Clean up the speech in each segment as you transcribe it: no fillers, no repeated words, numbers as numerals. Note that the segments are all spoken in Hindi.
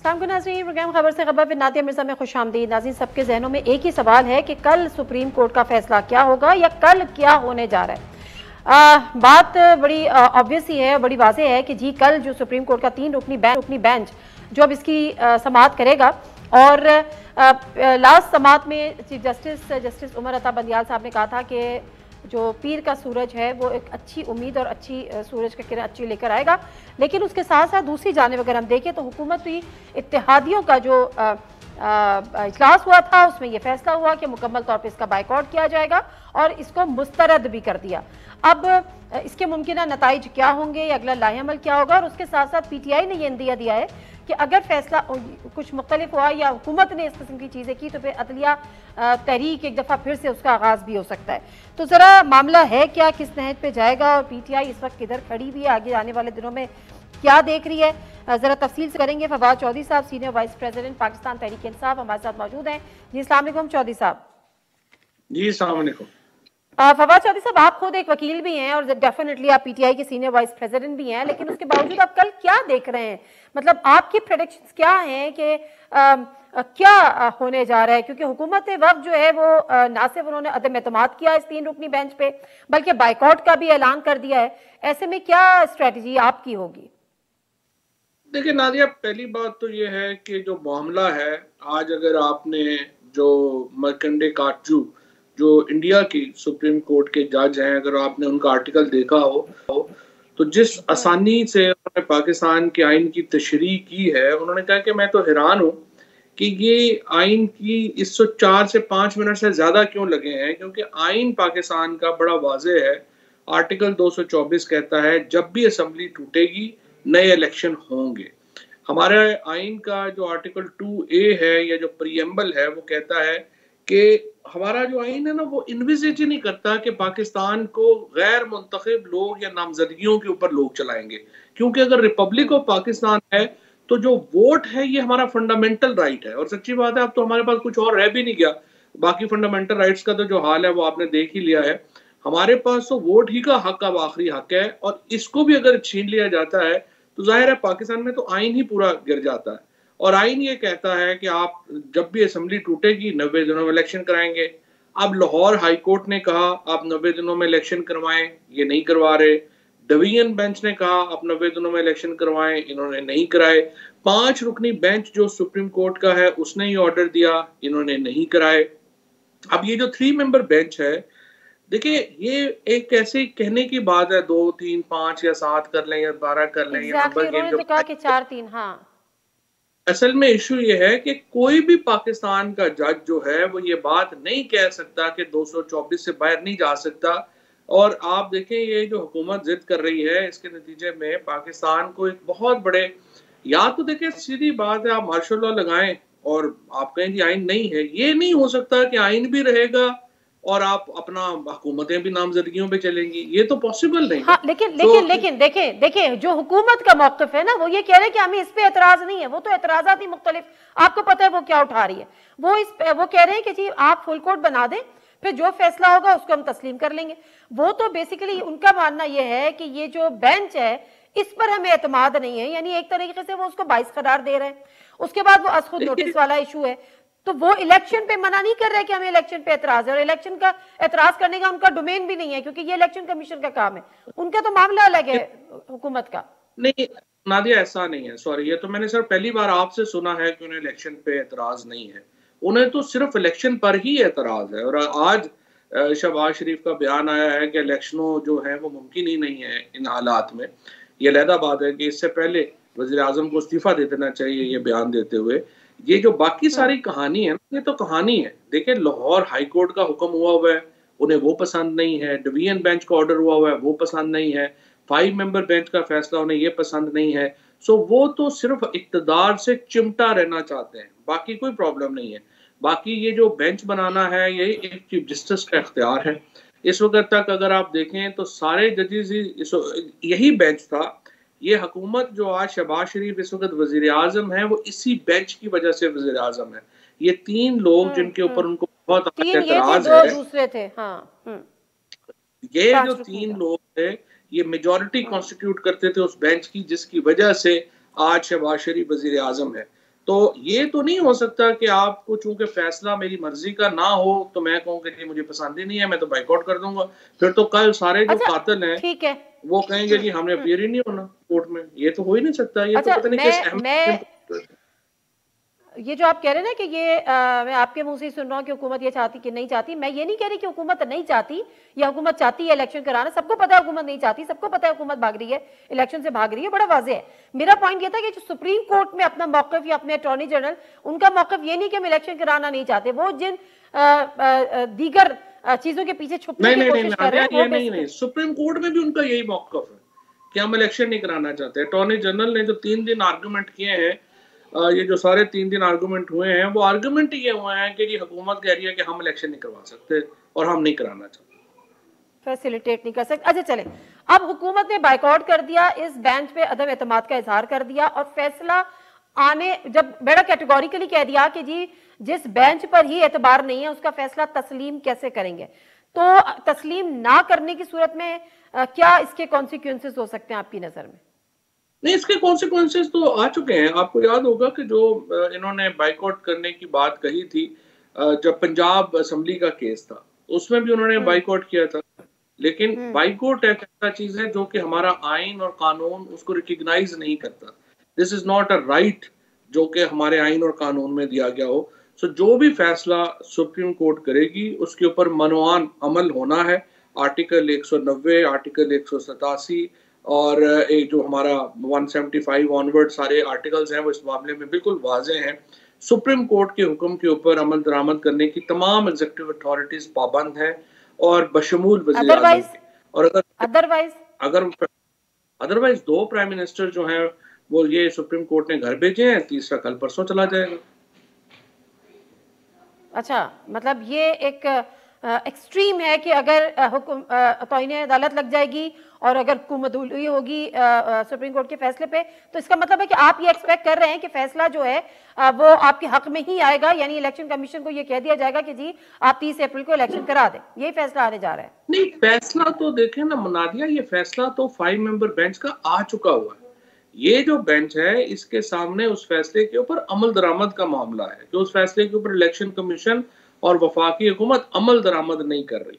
अस्सलाम नाज़रीन, प्रोग्राम खबर से खबर नादिया मिर्जा में खुश आमदीद। नाज़रीन, सबके जहनों में एक ही सवाल है कि कल सुप्रीम कोर्ट का फैसला क्या होगा या कल क्या होने जा रहा है। बात बड़ी ऑब्वियस ही है, बड़ी वाज़ेह है कि जी कल जो सुप्रीम कोर्ट का 3 रुकनी बेंच जो अब इसकी समाअत करेगा और लास्ट समाअत में चीफ जस्टिस उमर अता बंदियाल साहब ने कहा था कि जो पीर का सूरज है वो एक अच्छी उम्मीद और अच्छी सूरज का किरण अच्छी लेकर आएगा, लेकिन उसके साथ साथ दूसरी जानिब अगर हम देखें तो हुकूमती इत्तेहादियों का जो इजलास हुआ था उसमें यह फैसला हुआ कि मुकम्मल तौर पर इसका बाइकआउट किया जाएगा और इसको मुस्तरद भी कर दिया। अब इसके मुमकिन नताइज क्या होंगे या अगला लाहेअमल क्या होगा, और उसके साथ साथ PTI ने यह इंदिया दिया है कि अगर फैसला कुछ मुख्तलिफ हुआ या हुकूमत ने इस किस्म की चीज़ें की तो फिर अदलिया तहरीक एक दफ़ा फिर से उसका आगाज़ भी हो सकता है। तो ज़रा मामला है क्या, किस नहज पे जाएगा और PTI इस वक्त किधर खड़ी भी है, आगे आने वाले दिनों में क्या देख रही है, ज़रा तफसील से करेंगे। फवाद चौधरी साहब, senior vice president Pakistan Tehreek Insaf, हमारे साथ मौजूद हैं। जी अस्सलाम वालेकुम चौधरी साहब। जी अस्सलाम वालेकुम। फवाद चौधरी साहब, आप खुद एक वकील भी हैं और डेफिनेटली आप PTI के सीनियर वाइस प्रेसिडेंट भी हैं, लेकिन उसके बावजूद आप कल क्या देख रहे हैं, मतलब आपकी प्रेडिक्शंस क्या हैं कि क्या होने जा रहा है, क्योंकि हुकूमत वक्त जो है वो ना सिर्फ उन्होंने अदम एतमाद किया इस 3 रुकनी बेंच पे बल्कि बाइकआउट का भी ऐलान कर दिया है। ऐसे में क्या स्ट्रेटजी आपकी होगी? देखिए नादिया, पहली बात तो ये है कि जो मामला है आज, अगर आपने जो मर्कंडे काटजू जो इंडिया की सुप्रीम कोर्ट के जज हैं, अगर आपने उनका आर्टिकल देखा हो तो जिस आसानी से उन्होंने पाकिस्तान के आइन की तशरीह की है, उन्होंने कहा कि मैं तो हैरान हूँ कि ये आइन की 104 से 5 मिनट से ज्यादा क्यों लगे हैं, क्योंकि आइन पाकिस्तान का बड़ा वाज़ेह है। आर्टिकल 224 कहता है जब भी असम्बली टूटेगी नए इलेक्शन होंगे। हमारे आइन का जो आर्टिकल 2A है या जो प्रीएम्बल है वो कहता है कि हमारा जो आइन है ना वो इन्विजिट ही नहीं करता कि पाकिस्तान को गैर मुंतखब लोग या नामजदगियों के ऊपर लोग चलाएंगे, क्योंकि अगर रिपब्लिक ऑफ पाकिस्तान है तो जो वोट है ये हमारा फंडामेंटल राइट है। और सच्ची बात है, अब तो हमारे पास कुछ और रह भी नहीं गया। बाकी फंडामेंटल राइट्स का तो जो हाल है वो आपने देख ही लिया है। हमारे पास तो वोट ही का हक अब आखिरी हक है, और इसको भी अगर छीन लिया जाता है तो जाहिर है पाकिस्तान में तो आइन ही पूरा गिर जाता है। और आइन ये कहता है कि आप जब भी असेंबली टूटेगी 90 दिनों में इलेक्शन कराएंगे। अब लाहौर हाई कोर्ट ने कहा आप 90 दिनों में इलेक्शन करवाएं, ये नहीं करवा रहे। डिवीजन बेंच ने कहा आप 90 दिनों में इलेक्शन करवाएं, इन्होंने नहीं कराए। 5 रुकनी बेंच जो सुप्रीम कोर्ट का है उसने ये ऑर्डर दिया, इन्होंने नहीं कराए। अब ये जो 3 मेंबर बेंच है, देखिए ये एक ऐसे कहने की बात है 2, 3, 5 या 7 कर लें या 12 कर लें, ये नंबर गेम जो कहा कि 4, 3। हाँ, असल में इशू ये है कि कोई भी पाकिस्तान का जज जो है वो ये बात नहीं कह सकता कि 224 से बाहर नहीं जा सकता। और आप देखें ये जो हुकूमत जिद कर रही है इसके नतीजे में पाकिस्तान को एक बहुत बड़े, या तो देखें सीधी बात है आप मार्शल लॉ लगाएं और आप कहें कि आइन नहीं है, ये नहीं हो सकता कि आइन भी रहेगा और आप अपना हुकूमतें भी नामजदगियों पे चलेंगी, ये तो पॉसिबल नहीं। हाँ, लेकिन देखें जो हुकूमत का मौक़िफ़ है ना वो ये कह रहे हैं कि हमें इस पे एतराज नहीं है। वो तो एतराज़ात ही मुख्तलिफ, आपको पता है वो क्या उठा रही है। वो कह रहे हैं कि जी आप फुल कोर्ट बना दें, फिर जो फैसला होगा उसको हम तस्लीम कर लेंगे। वो तो बेसिकली उनका मानना यह है कि ये जो बेंच है इस पर हमें एतमाद नहीं है, यानी एक तरीके से वो उसको 22 करार दे रहे हैं। उसके बाद वो खुद नोटिस वाला इशू है, तो वो इलेक्शन पे मना नहीं कर रहे कि हमें इलेक्शन पे एतराज है, और इलेक्शन का एतराज करने का उनका डोमेन भी नहीं है क्योंकि ये इलेक्शन कमीशन का काम है, उनका तो मामला अलग है हुकूमत का। नहीं नादिया, ऐसा नहीं है, सॉरी, ये तो मैंने सर पहली बार आपसे सुना है कि उन्हें इलेक्शन पे एतराज नहीं है। उन्हें तो सिर्फ इलेक्शन पर ही एतराज है। और आज शहबाज शरीफ का बयान आया है कि इलेक्शनों जो है वो मुमकिन ही नहीं है इन हालात में। ये अलहदा बात है कि इससे पहले वज़ीर आज़म को इस्तीफा दे देना चाहिए ये बयान देते हुए। ये जो बाकी सारी कहानी है ये तो कहानी है। देखिए लाहौर हाई कोर्ट का हुक्म हुआ है, उन्हें वो पसंद नहीं है। डिवीजन बेंच का ऑर्डर हुआ है, वो पसंद नहीं है। 5 मेंबर बेंच का फैसला उन्हें ये पसंद नहीं है। सो वो तो सिर्फ इक़्तिदार से चिमटा रहना चाहते हैं, बाकी कोई प्रॉब्लम नहीं है। बाकी ये जो बेंच बनाना है ये एक चीफ जस्टिस का इख्तियार है। इस वक्त तक अगर आप देखें तो सारे जजेस यही बेंच था। ये हुकूमत जो आज शहबाज शरीफ इस वक्त वजीर आजम है वो इसी बेंच की वजह से वजीर आजम है। ये 3 लोग जिनके ऊपर उनको बहुत एतराज है, दूसरे थे। हाँ, ये जो 3 लोग थे ये मेजॉरिटी कॉन्स्टिट्यूट करते थे उस बेंच की, जिसकी वजह से आज शहबाज शरीफ वजीर आजम है। तो ये तो नहीं हो सकता कि आपको चूंकि फैसला मेरी मर्जी का ना हो तो मैं कहूँ कि मुझे पसंद ही नहीं है, मैं तो बाइकआउट कर दूंगा। फिर तो कल सारे जो अच्छा कातिल हैं ठीक है। वो कहेंगे जी हमने अपीयर ही नहीं होना कोर्ट में। ये तो हो ही नहीं सकता। ये तो अच्छा पता नहीं किस अहम ये जो आप कह रहे हैं ना कि ये मैं आपके मुंह से ही सुन रहा हूँ कि हुकूमत ये चाहती कि नहीं चाहती, मैं ये नहीं कह रही कि हुकूमत नहीं चाहती या हुकूमत चाहती है इलेक्शन कराना। सबको पता है हुकूमत नहीं चाहती, सबको पता है हुकूमत भाग रही है, इलेक्शन से भाग रही है, बड़ा वाजे है। मेरा पॉइंट ये था कि जो सुप्रीम कोर्ट में अपना मौकफ या अपने अटॉर्नी जनरल, उनका मौकफ ये नहीं कि हम इलेक्शन कराना नहीं चाहते, वो जिन दीगर चीजों के पीछे छुपने की कोशिश कर रहे हैं। नहीं, सुप्रीम कोर्ट में भी उनका यही मौकफ है कि हम इलेक्शन नहीं कराना चाहते। अटॉर्नी जनरल ने जो 3 दिन आर्गूमेंट किए हैं, ये जो सारे 3 दिन आर्गूमेंट हुए हैं, वो आर्गूमेंट ये हुए हैं कि हुकूमत कह रही है कि हम इलेक्शन नहीं करवा सकते और हम नहीं कराना चाहते, फैसिलिटेट नहीं कर सकते। अच्छा चले, अब हुकूमत ने बाइकआउट कर दिया, इस बेंच पे अदम एतमाद का इजहार कर दिया और फैसला आने जब बड़ा कैटेगोरिकली कह दिया कि जी जिस बेंच पर ही एतबार नहीं है उसका फैसला तस्लीम कैसे करेंगे, तो तस्लीम ना करने की सूरत में क्या इसके कॉन्सिक्वेंसेस हो सकते हैं आपकी नजर में? नहीं, इसके कॉन्सिक्वेंसेस तो आ चुके हैं। आपको याद होगा कि जो इन्होंने बाइकआउट करने की बात कही थी जब पंजाब असेंबली का केस था, उसमें भी उन्होंने बाइकआउट किया था। लेकिन बाइकआउट एक ऐसा चीज है जो कि हमारा आइन और कानून उसको रिकॉग्नाइज नहीं करता। This is not a right जो कि हमारे आइन और कानून में दिया गया हो। सो जो भी फैसला सुप्रीम कोर्ट करेगी उसके ऊपर मनोआन अमल होना है। आर्टिकल 190, आर्टिकल 187 और एक जो हमारा 175 ऑनवर्ड सारे आर्टिकल्स हैं वो इस मामले में बिल्कुल वाजे हैं। सुप्रीम कोर्ट के हुक्म के ऊपर अमल दरामद करने की तमाम एग्जीक्यूटिव अथॉरिटीज पाबंद हैं और बशमूल वज़ीर आज़म के। और अदरवाइज 2 प्राइम मिनिस्टर जो हैं वो ये सुप्रीम कोर्ट ने घर भेजे हैं, तीसरा कल परसों चला जाएगा। अच्छा, मतलब ये एक एक्सट्रीम है कि अगर तौहीन अदालत लग जाएगी और अगर हुकूमत हुई होगी सुप्रीम कोर्ट के फैसले पे, तो इसका मतलब है कि आप ये एक्सपेक्ट कर रहे हैं कि फैसला जो है वो आपके हक में ही आएगा, यानी इलेक्शन कमीशन को ये कह दिया जाएगा कि जी आप 30 अप्रैल को इलेक्शन करा दें, यही फैसला आने जा रहा है। नहीं, फैसला तो देखें ना मुनादिया, ये फैसला तो 5 मेंबर बेंच का आ चुका हुआ है। ये जो बेंच है इसके सामने उस फैसले के ऊपर अमल दरामद का मामला है कि उस फैसले के ऊपर इलेक्शन कमीशन और वफाकी हुकूमत अमल दरामद नहीं कर रही।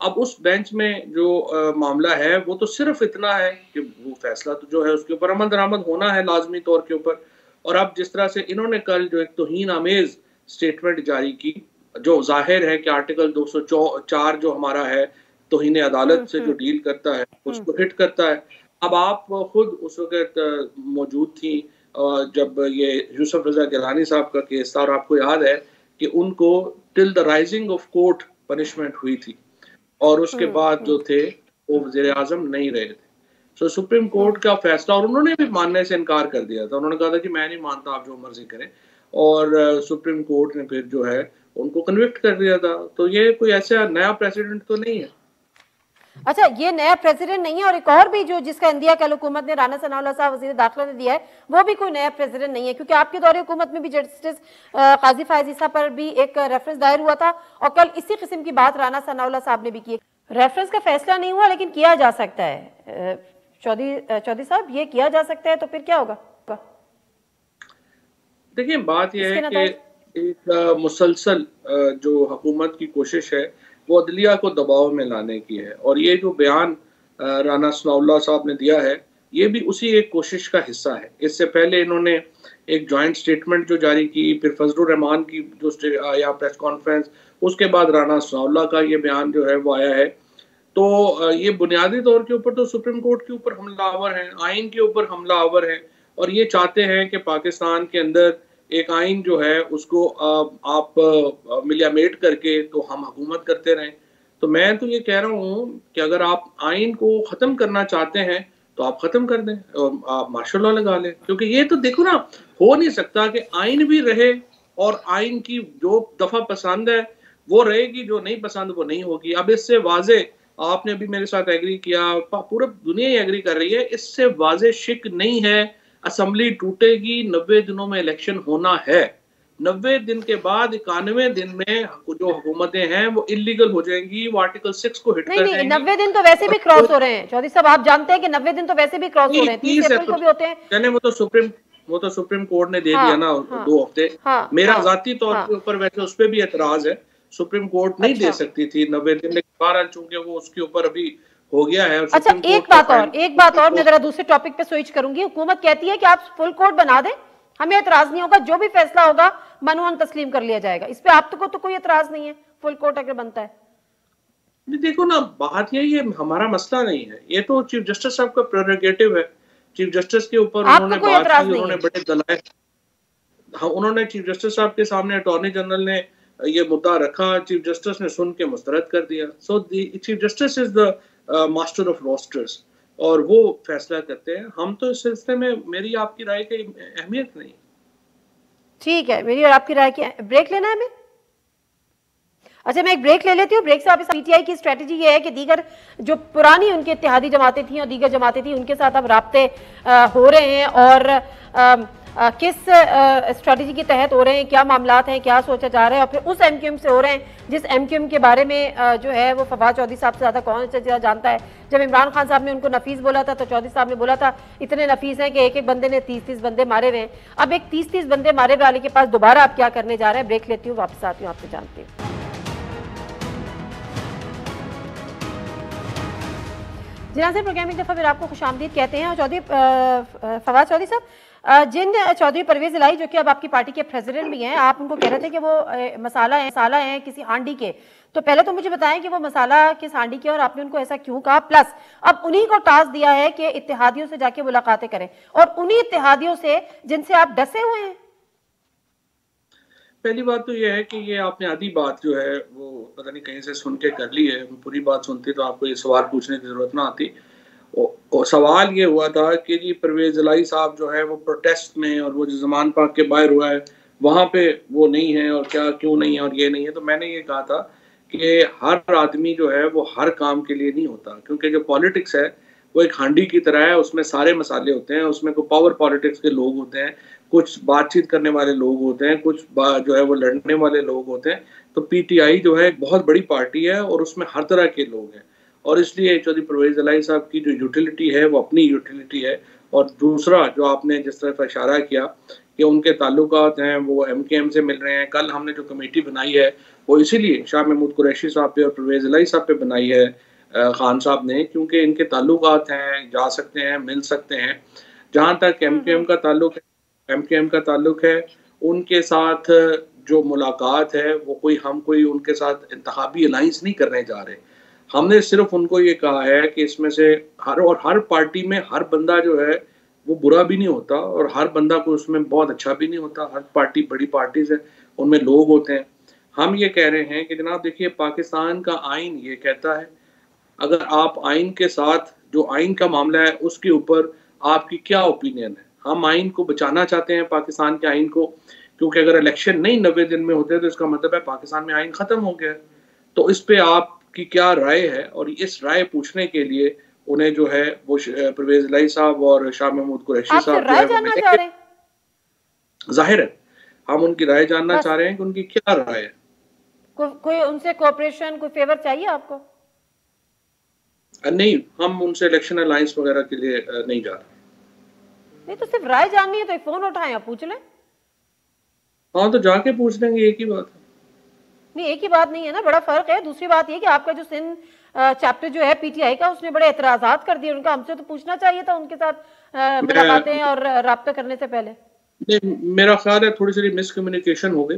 अब उस बेंच में जो मामला है वो तो सिर्फ इतना है कि वो फैसला तो जो है उसके ऊपर अमल दरामद होना है लाजमी तौर के ऊपर। और अब जिस तरह से इन्होंने कल जो एक तौहीन आमेज स्टेटमेंट जारी की, जो जाहिर है कि आर्टिकल 204 जो हमारा है तौहीन अदालत से जो डील करता है उसको हिट करता है। अब आप खुद उस वक्त मौजूद थी जब ये यूसुफ रजा गिलानी साहब का केस था और आपको याद है कि उनको till the rising of court punishment हुई थी और उसके बाद जो थे वो वज़ीर आज़म नहीं रहे थे। सो सुप्रीम कोर्ट का फैसला, और उन्होंने भी मानने से इनकार कर दिया था। उन्होंने कहा था कि मैं नहीं मानता, आप जो मर्जी करें, और सुप्रीम कोर्ट ने फिर जो है उनको कन्विक्ट कर दिया था। तो ये कोई ऐसा नया प्रेसिडेंट तो नहीं है। अच्छा, ये नया प्रेसिडेंट नहीं है, और एक और भी जो जिसका इंदिया कल हुकूमत ने राना सनाउल्लाह साहब वज़ीर दाखिला ने दिया है वो भी कोई नया प्रेसिडेंट नहीं है, क्योंकि आपके दौरे हुकूमत में भी जस्टिस काजी फायज ईसा पर भी एक रेफरेंस दायर हुआ था और कल इसी किस्म की बात राना सनाउल्लाह साहब ने भी की। रेफरेंस का फैसला नहीं हुआ लेकिन किया जा सकता है। चौधरी साहब, ये किया जा सकता है तो फिर क्या होगा? देखिए, बात यह है कि एक मुसलसल जो हुकूमत की कोशिश है वो अदलिया को दबाव में लाने की है, और ये जो बयान राना सनाउल्लाह साहब ने दिया है ये भी उसी एक कोशिश का हिस्सा है। इससे पहले इन्होंने एक जॉइंट स्टेटमेंट जो जारी की, फिर फजलुर रहमान की जो आया प्रेस कॉन्फ्रेंस, उसके बाद राना सनाउल्लाह का ये बयान जो है वो आया है। तो ये बुनियादी तौर के ऊपर तो सुप्रीम कोर्ट के ऊपर हमलावर हैं, आइन के ऊपर हमलावर हैं, और ये चाहते हैं कि पाकिस्तान के अंदर एक आइन जो है उसको आप मिलियामेट करके तो हम हुकूमत करते रहें। तो मैं तो ये कह रहा हूँ कि अगर आप आइन को ख़त्म करना चाहते हैं तो आप ख़त्म कर दें, आप मार्शल लॉ लगा लें, क्योंकि ये तो देखो ना, हो नहीं सकता कि आइन भी रहे और आइन की जो दफ़ा पसंद है वो रहेगी, जो नहीं पसंद वो नहीं होगी। अब इससे वाजे, आपने भी मेरे साथ एग्री किया, पूरा दुनिया ही एग्री कर रही है, इससे वाजे शिक नहीं है असेंबली टूटेगी, 90 दिनों में इलेक्शन होना है। 90 दिन के बाद 91 दिन में जो हुकूमतें हैं वो इलीगल हो जाएंगी, वो आर्टिकल 6 को हिट कर जाएंगी। 90 दिन तो वैसे भी क्रॉस हो रहे हैं चौधरी साहब, आप जानते हैं कि 90 दिन तो वैसे भी क्रॉस हो रहे हैं, 30 अप्रैल को भी होते हैं। वो तो वो तो सुप्रीम कोर्ट ने दे हाँ, दिया ना हाँ, 2 हफ्ते। हाँ, मेरा हाँ, जाती तौर हाँ, के ऊपर वैसे उस पर भी एतराज है, सुप्रीम कोर्ट नहीं दे अच्छा सकती थी 90 दिन, लेकिन बहरहाल चूंकि वो उसके ऊपर अभी हो गया है और अच्छा। सुप्रीम कोर्ट का एक बात और मैं फाइनल। जरा दूसरे टॉपिक पे स्विच करूंगी। हुकूमत कहती है कि आप फुल कोर्ट बना दें, हमें एतराज नहीं होगा, जो भी फैसला होगा मनूअन तस्लीम कर लिया जाएगा। इस पे आप तो कोई एतराज नहीं है, फुल कोर्ट अगर बनता है। देखो ना, बात यही है, हमारा मसला नहीं है, ये तो चीफ जस्टिस साहब का प्रेरोगेटिव है। चीफ जस्टिस के ऊपर आपको उन्होंने कोई बात एतराज की, नहीं उन्होंने है? बड़े दलाइल, हाँ, उन्होंने चीफ जस्टिस साहब के सामने अटॉर्नी जनरल ने ये मुद्दा रखा, चीफ जस्टिस ने सुन के मुस्तरद कर दिया। So chief justice is the master of rosters और वो फैसला करते हैं। हम तो इस सिलसिले में मेरी आपकी राय की अहमियत नहीं। ठीक है, मेरी और आपकी राय की। ब्रेक लेना है हमें? अच्छा, मैं एक ब्रेक ले लेती हूँ। ब्रेक से वापस। पीटीआई की स्ट्रेटजी ये है कि दीगर जो पुरानी उनके इत्तेहादी जमातें थी और दीगर जमातें थी, उनके साथ अब राब्ते हो रहे हैं, और किस स्ट्रेटजी के तहत हो रहे हैं, क्या मामलात हैं, क्या सोचा जा रहा है, और फिर उस एमक्यूएम से हो रहे हैं जिस एमक्यूएम के बारे में जो है वो फवाद चौधरी साहब से ज़्यादा कौन जानता है। जब इमरान खान साहब ने उनको नफीस बोला था तो चौधरी साहब ने बोला था इतने नफीस हैं कि एक एक बंदे ने 30-30 बंदे मारे हुए हैं। अब एक 30-30 बंदे मारे वाले के पास दोबारा आप क्या करने जा रहे हैं? ब्रेक लेती हूँ, वापस आती हूँ, आपसे जानती हूँ। जिनाज़े प्रोग्राम एक दफ़ा फिर आपको खुशामदीद कहते हैं। और फवाद चौधरी साहब, जिन चौधरी परवेज इलाही जो कि अब आपकी पार्टी के प्रेसिडेंट भी हैं, आप उनको कह रहे थे कि वो मसाला है किसी हांडी के। तो पहले तो मुझे बताएं कि वो मसाला किस हांडी के, और आपने उनको ऐसा क्यों कहा? प्लस अब उन्हीं को टास्क दिया है कि इत्तेहादियों से जाके मुलाकातें करें, और उन्हीं इत्तेहादियों से जिनसे आप डसे हुए हैं। पहली बात तो यह है कि ये आपने आधी बात जो है वो पता नहीं कहीं से सुन के कर ली है। पूरी बात सुनती तो आपको ये सवाल पूछने की जरूरत ना आती। और सवाल ये हुआ था कि जी परवेज इलाही साहब जो है वो प्रोटेस्ट में, और वो जो जमान पाक के बाहर हुआ है वहाँ पे वो नहीं है, और क्या क्यों नहीं है और ये नहीं है। तो मैंने ये कहा था कि हर आदमी जो है वो हर काम के लिए नहीं होता, क्योंकि जो पॉलिटिक्स है वो एक हांडी की तरह है, उसमें सारे मसाले होते हैं, उसमें कोई पावर पॉलिटिक्स के लोग होते हैं, कुछ बातचीत करने वाले लोग होते हैं, कुछ जो है वो लड़ने वाले लोग होते हैं। तो पीटीआई जो है एक बहुत बड़ी पार्टी है और उसमें हर तरह के लोग हैं, और इसलिए चौधरी परवेज इलाही साहब की जो यूटिलिटी है वो अपनी यूटिलिटी है। और दूसरा जो आपने जिस तरफ इशारा किया कि उनके ताल्लुकात हैं वो एमकेएम से मिल रहे हैं, कल हमने जो कमेटी बनाई है वो इसीलिए शाह महमूद कुरैशी साहब पे और परवेज इलाही साहब पे बनाई है खान साहब ने, क्योंकि इनके ताल्लुकात हैं, जा सकते हैं, मिल सकते हैं। जहाँ तक एमकेएम का ताल्लुक है उनके साथ जो मुलाकात है वो हम कोई उनके साथ इंतखाबी अलाइंस नहीं करने जा रहे। हमने सिर्फ उनको ये कहा है कि इसमें से हर पार्टी में हर बंदा जो है वो बुरा भी नहीं होता, और हर बंदा को उसमें बहुत अच्छा भी नहीं होता। हर पार्टी बड़ी पार्टीज है, उनमें लोग होते हैं। हम ये कह रहे हैं कि जनाब देखिए, पाकिस्तान का आइन ये कहता है, अगर आप आइन के साथ जो आइन का मामला है उसके ऊपर आपकी क्या ओपिनियन है। हम आइन को बचाना चाहते हैं, पाकिस्तान के आइन को, क्योंकि अगर इलेक्शन नहीं 90 दिन में होते तो इसका मतलब है पाकिस्तान में आइन खत्म हो गया। तो इस पे आपकी क्या राय है, और इस राय पूछने के लिए उन्हें जो है वो परवेज इलाही साहब और शाह महमूद कुरैशी साहब जो है वो मिलेंगे। जाहिर है हम उनकी राय जानना चाह रहे हैं कि उनकी क्या राय है। कोई उनसे कोऑपरेशन, कोई फेवर चाहिए आपको? नहीं, हम उनसे इलेक्शन अलायंस वगैरह के लिए नहीं जा रहे। नहीं तो सिर्फ राय जाननी है तो फोन उठाएं, आप पूछ लें। हाँ तो जाके पूछ लेंगे, एक ही बात है। नहीं, एक ही बात नहीं है ना, बड़ा फर्क है। दूसरी बात ये कि आपका जो सिंध चैप्टर जो है पीटीआई का, उसने बड़े एतराजात कर दिए उनका। हमसे तो पूछना चाहिए था उनके साथ मुलाकातें और राब्ता करने से पहले। नहीं, मेरा ख्याल है थोड़ी सी मिसकम्युनिकेशन हो गई।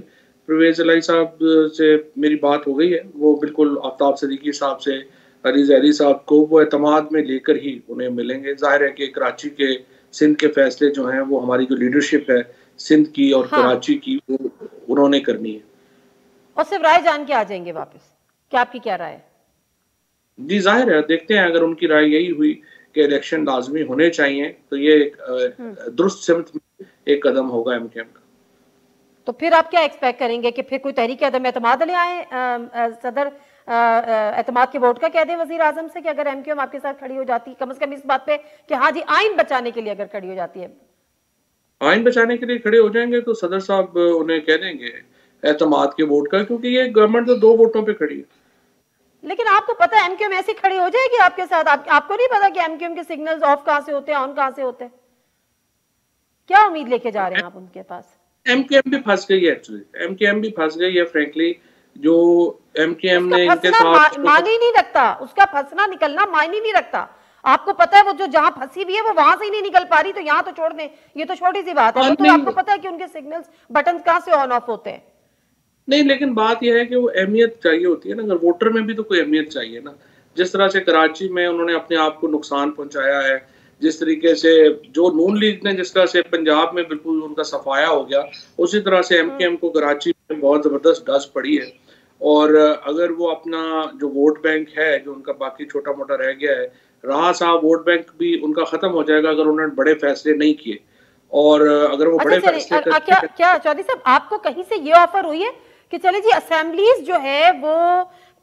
परवेज इलाही साहब से मेरी बात हो गई है, वो बिल्कुल आफ्ताब सदीकी साहब से, अली ज़हरी साहब को वो एतमाद में लेकर ही उन्हें मिलेंगे। जाहिर है कि कराची के सिंध के फैसले जो हैं वो हमारी जो लीडरशिप है सिंध की और कराची की, वो उन्होंने करनी है। और सिर्फ राय जान के आ जाएंगे वापस? क्या आपकी क्या राय है? जी जाहिर है, देखते हैं, अगर उनकी राय यही हुई कि इलेक्शन लाजमी होने चाहिए तो ये एक दुरुस्त सिमत में एक कदम होगा एमकेएम का। तो फिर आप क्या एक्सपेक्ट करेंगे कि फिर कोई तहरीक अदम एतमाद ले आए, सदर एतमाद के वोट का कह दें वजीर आजम से कि अगर एमक्यूएम आपके साथ खड़ी हो जाती, कम से कम इस बात पे कि हाँ जी आइन बचाने के लिए अगर खड़ी हो जाती है? आइन बचाने के लिए खड़े हो जाएंगे तो सदर साहब उन्हें कह देंगे एतमाद के वोट का, क्योंकि ये गवर्नमेंट तो 2 वोटों पे खड़ी है। लेकिन आपको पता है एमक्यूएम ऐसी खड़ी हो जाएगी आपके साथ? आपको नहीं पता कि एमक्यूएम के सिग्नल्स ऑफ कहां से होते हैं, ऑन कहां से होते हैं? क्या उम्मीद लेके जा रहे हैं आप उनके पास? एमकेएम भी फंस गई है, एक्चुअली एमकेएम भी फंस गई है फ्रेंकली। जो एमकेएम उसका ने इनके फंसना साथ मायने ही नहीं रखता, उसका फंसना निकलना मायने नहीं रखता। आपको पता है वो जो जहां फंसी हुई है वो वहां से ही नहीं निकल पा रही, तो यहाँ तो छोड़ दें, ये तो छोटी सी बात है। वो तो आपको पता है कि उनके सिग्नल्स बटन कहां से ऑन ऑफ होते हैं। नहीं, लेकिन बात यह है कि वो अहमियत चाहिए होती है ना, अगर वोटर में भी तो कोई अहमियत चाहिए ना। जिस तरह से कराची में उन्होंने अपने आप को नुकसान पहुंचाया है, जिस तरीके से जो नून लीग ने जिस तरह से पंजाब में बिल्कुल उनका सफाया हो गया, उसी तरह से एमकेएम को कराची में बहुत जबरदस्त डस पड़ी है। और अगर वो अपना जो वोट बैंक है, जो उनका बाकी छोटा मोटा रह गया है, राह साहब वोट बैंक भी उनका खत्म हो जाएगा अगर उन्होंने बड़े फैसले नहीं किए। और अगर वो बड़े फैसले क्या चौधरी साहब आपको कहीं से ये ऑफर हुई है कि चले जी असेंबलीज जो है वो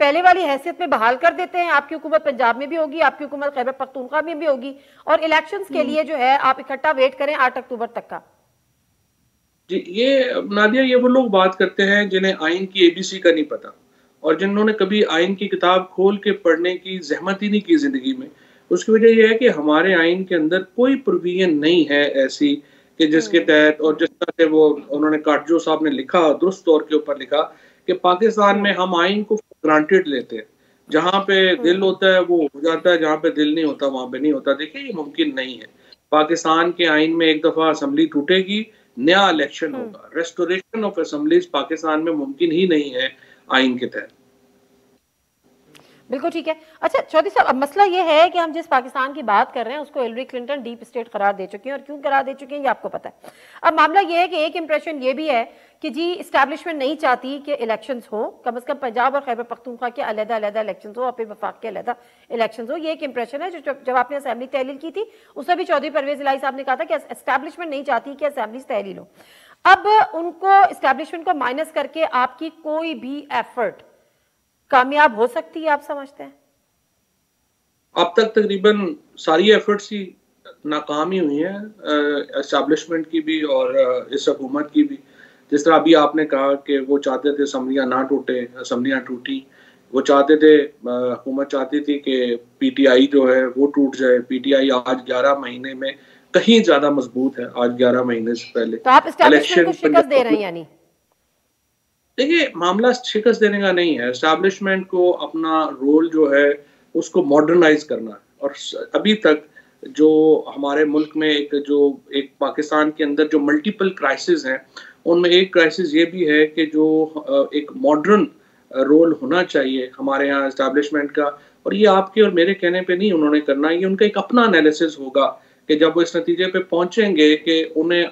पहले वाली हैसियत में बहाल कर देते हैं, आपकी हुकूमत पंजाब में भी होगी, आपकी हुकूमत खैबर पख्तूनख्वा में भी होगी, और इलेक्शंस के लिए जो है आप इकट्ठा वेट करें 8 अक्टूबर तक का? जी, ये नादिया, ये वो लोग बात करते हैं जिन्हें आइन की एबीसी का नहीं पता, और जिन्होंने कभी आइन की किताब खोल के पढ़ने की जहमत ही नहीं की जिंदगी में। उसकी वजह यह है कि हमारे आइन के अंदर कोई प्रोविजन नहीं है ऐसी कि जिसके तहत, और जिस तरह से वो उन्होंने काटजो साहब ने लिखा, दुरुस्त तौर के ऊपर लिखा कि पाकिस्तान में हम आइन को ग्रांटेड लेते हैं, जहां पे दिल होता है वो हो जाता है, जहां पे दिल नहीं होता वहां पे नहीं होता। देखिए, ये मुमकिन नहीं है। पाकिस्तान के आइन में एक दफा असेंबली टूटेगी, नया इलेक्शन होगा। रेस्टोरेशन ऑफ असेंबलीज पाकिस्तान में मुमकिन ही नहीं है आइन के तहत। बिल्कुल ठीक है। अच्छा चौधरी साहब, अब मसला ये है कि हम जिस पाकिस्तान की बात कर रहे हैं उसको हिलरी क्लिंटन डीप स्टेट करार दे चुकी हैं, और क्यों करार दे चुकी हैं ये आपको पता है। अब मामला ये है कि एक इंप्रेशन ये भी है कि जी इस्टेब्लिशमेंट नहीं चाहती कि इलेक्शंस हो, कम से कम पंजाब और खैबर पख्तूनख्वा के अलग-अलग इलेक्शंस हो और फिर वफाक के अलग इलेक्शंस हो। ये एक इंप्रेशन है जो जब आपने असेंबली तहलील की थी उसमें भी चौधरी परवेज इलाही साहब ने कहा था कि एस्टेब्लिशमेंट नहीं चाहती कि असेंबली तहलील हो। अब उनको एस्टेब्लिशमेंट को माइनस करके आपकी कोई भी एफर्ट कामयाब हो सकती है, आप समझते हैं? अब तक तकरीबन सारी एफर्ट्स ही नाकाम ही हुई हैं, एस्टेब्लिशमेंट की भी और इस हुकूमत की भी। जिस तरह अभी आपने कहा कि वो चाहते थे असम्बलियाँ ना टूटे, असम्बलियाँ टूटी। वो चाहते थे, हुकूमत चाहती थी कि पीटीआई जो है वो टूट जाए। पीटीआई आज 11 महीने में कहीं ज्यादा मजबूत है आज 11 महीने से पहले। तो आप एस्टेब्लिशमेंट को शिकस्त दे रहे हैं यानी? देखिए, मामला शिकस्त देने का नहीं है। एस्टैब्लिशमेंट को अपना रोल जो है उसको मॉडर्नाइज करना है। और अभी तक जो हमारे मुल्क में एक पाकिस्तान के अंदर जो मल्टीपल क्राइसिस हैं, उनमें एक क्राइसिस ये भी है कि जो एक मॉडर्न रोल होना चाहिए हमारे यहाँ एस्टैब्लिशमेंट का। और ये आपके और मेरे कहने पे नहीं उन्होंने करना, ये उनका एक अपना एनालिसिस होगा कि जब वो इस नतीजे पे पहुंचेंगे कि उन्हें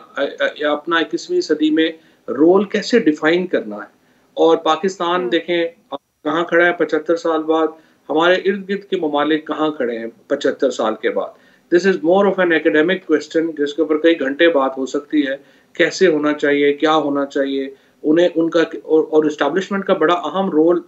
अपना 21वीं सदी में रोल कैसे डिफाइन करना है। और पाकिस्तान देखें कहाँ खड़ा है 75 साल बाद, हमारे इर्द गिर्द के ममालिक कहाँ खड़े हैं 75 साल के बाद। This is more of an academic question जिसके ऊपर कई घंटे बात हो सकती है। कैसे होना चाहिए, क्या होना चाहिए उन्हें, उनका और एस्टैब्लिशमेंट का बड़ा अहम रोल